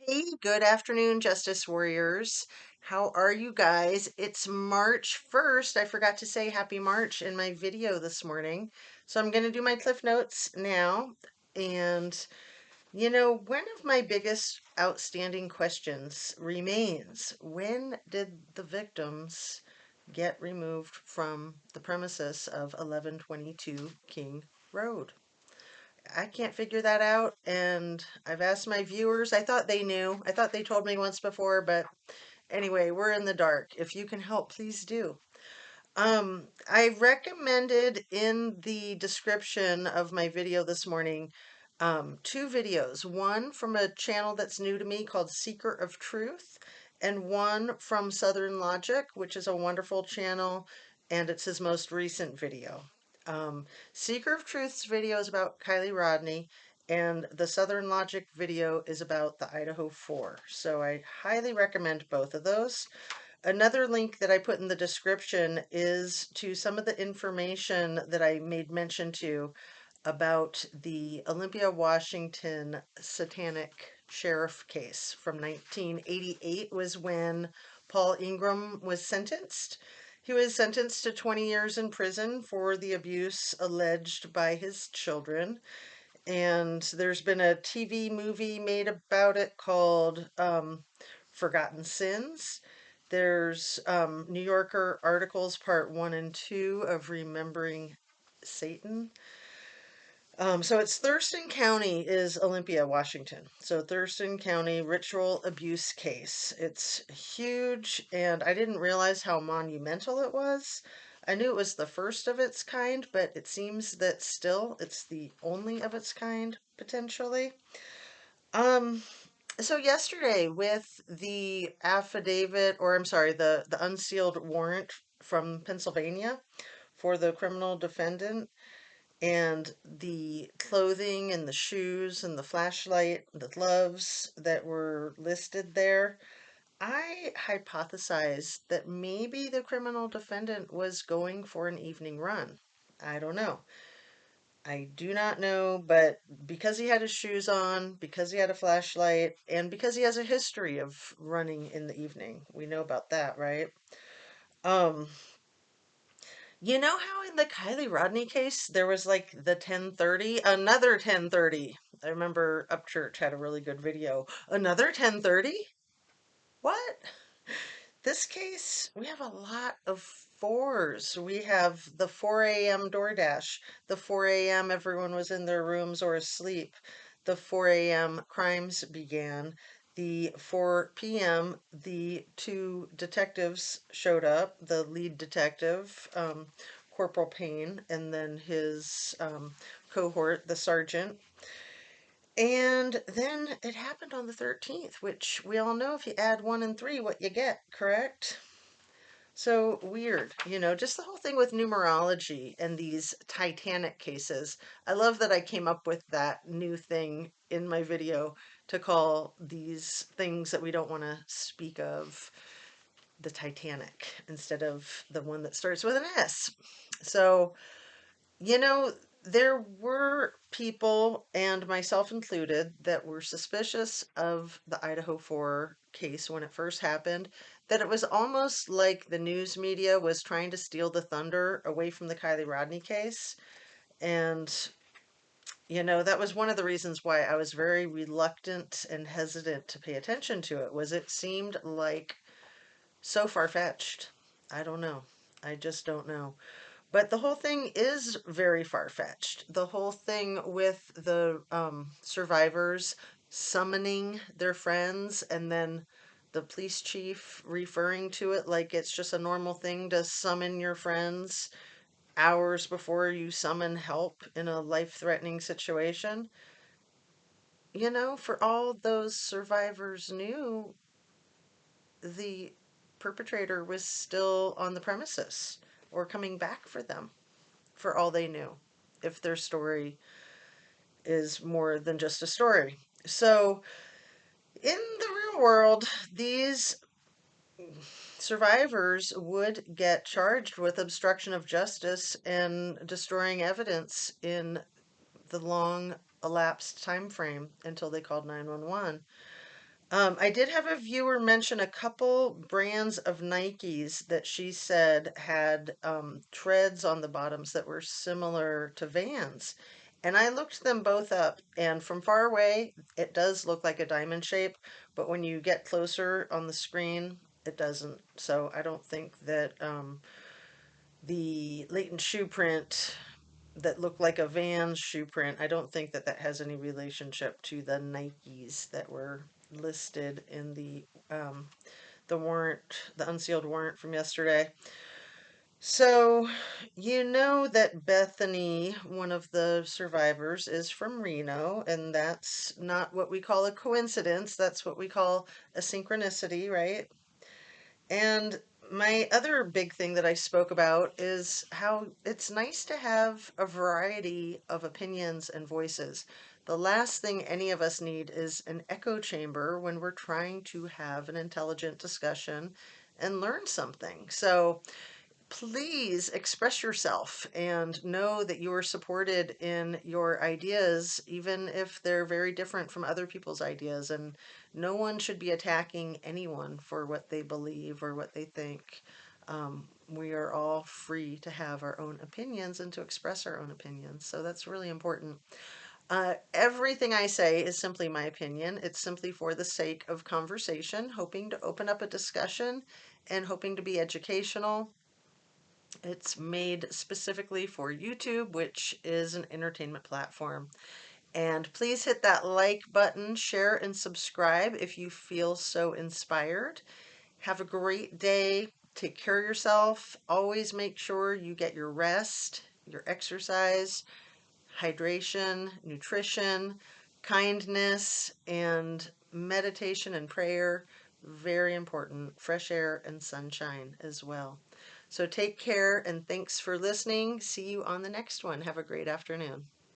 Hey, good afternoon, Justice Warriors. How are you guys? It's March 1st. I forgot to say happy March in my video this morning. So I'm going to do my Cliff Notes now. And, one of my biggest outstanding questions remains, when did the victims get removed from the premises of 1122 King Road? I can't figure that out, and I've asked my viewers. I thought they knew. I thought they told me once before, but anyway, we're in the dark. If you can help, please do. I recommended in the description of my video this morning two videos. One from a channel that's new to me called Seeker of Truth, and one from Southern Logic, which is a wonderful channel, and it's his most recent video. Seeker of Truth's video is about Kylie Rodney, and the Southern Logic video is about the Idaho 4. So I highly recommend both of those. Another link that I put in the description is to some of the information that I made mention to about the Olympia, Washington satanic sheriff case from 1988 was when Paul Ingram was sentenced. He was sentenced to 20 years in prison for the abuse alleged by his children. And there's been a TV movie made about it called Forgotten Sins. There's New Yorker articles, part one and two of Remembering Satan. So it's Thurston County is Olympia, Washington. So Thurston County ritual abuse case. It's huge, and I didn't realize how monumental it was. I knew it was the first of its kind, but it seems that still it's the only of its kind, potentially. Um, so yesterday with the affidavit, or I'm sorry, the unsealed warrant from Pennsylvania for the criminal defendant, and the clothing and the shoes and the flashlight, the gloves that were listed there, I hypothesized that maybe the criminal defendant was going for an evening run. I don't know. I do not know, but because he had his shoes on, because he had a flashlight, and because he has a history of running in the evening, we know about that, right? Um, you know how in the Kylie Rodney case there was like the 10:30, another 10:30. I remember Upchurch had a really good video. Another 10:30? What? This case, we have a lot of fours. We have the 4 a.m. DoorDash, the 4 a.m. everyone was in their rooms or asleep, the 4 a.m. crimes began, the 4 p.m. the two detectives showed up, the lead detective, Corporal Payne, and then his cohort, the sergeant. And then it happened on the 13th, which we all know if you add 1 and 3, what you get, correct? So weird, just the whole thing with numerology and these Titanic cases. I love that I came up with that new thing in my video to call these things that we don't want to speak of the Titanic instead of the one that starts with an S. So, you know, there were people, and myself included, that were suspicious of the Idaho 4 case when it first happened, that it was almost like the news media was trying to steal the thunder away from the Kylie Rodney case. And, that was one of the reasons why I was very reluctant and hesitant to pay attention to it, was it seemed like so far-fetched. I don't know. I just don't know. But the whole thing is very far-fetched. The whole thing with the survivors summoning their friends and then the police chief referring to it like it's just a normal thing to summon your friends hours before you summon help in a life-threatening situation. For all those survivors knew, the perpetrator was still on the premises or coming back for them, for all they knew, if their story is more than just a story. So, in the real world, these survivors would get charged with obstruction of justice and destroying evidence in the long elapsed time frame until they called 911. I did have a viewer mention a couple brands of Nikes that she said had treads on the bottoms that were similar to Vans. And I looked them both up, and from far away, it does look like a diamond shape, but when you get closer on the screen, it doesn't. So I don't think that the latent shoe print that looked like a Vans shoe print, I don't think that that has any relationship to the Nikes that were listed in um, the warrant, the unsealed warrant from yesterday. So, you know that Bethany, one of the survivors, is from Reno, and that's not what we call a coincidence. That's what we call a synchronicity, right? And my other big thing that I spoke about is how it's nice to have a variety of opinions and voices. The last thing any of us need is an echo chamber when we're trying to have an intelligent discussion and learn something. So, please express yourself and know that you are supported in your ideas, even if they're very different from other people's ideas. And no one should be attacking anyone for what they believe or what they think. We are all free to have our own opinions and to express our own opinions. So that's really important. Everything I say is simply my opinion. It's simply for the sake of conversation, hoping to open up a discussion and hoping to be educational. It's made specifically for YouTube, which is an entertainment platform. And please hit that like button, share, and subscribe if you feel so inspired. Have a great day. Take care of yourself. Always make sure you get your rest, your exercise, hydration, nutrition, kindness, and meditation and prayer. Very important. Fresh air and sunshine as well. So take care and thanks for listening. See you on the next one. Have a great afternoon.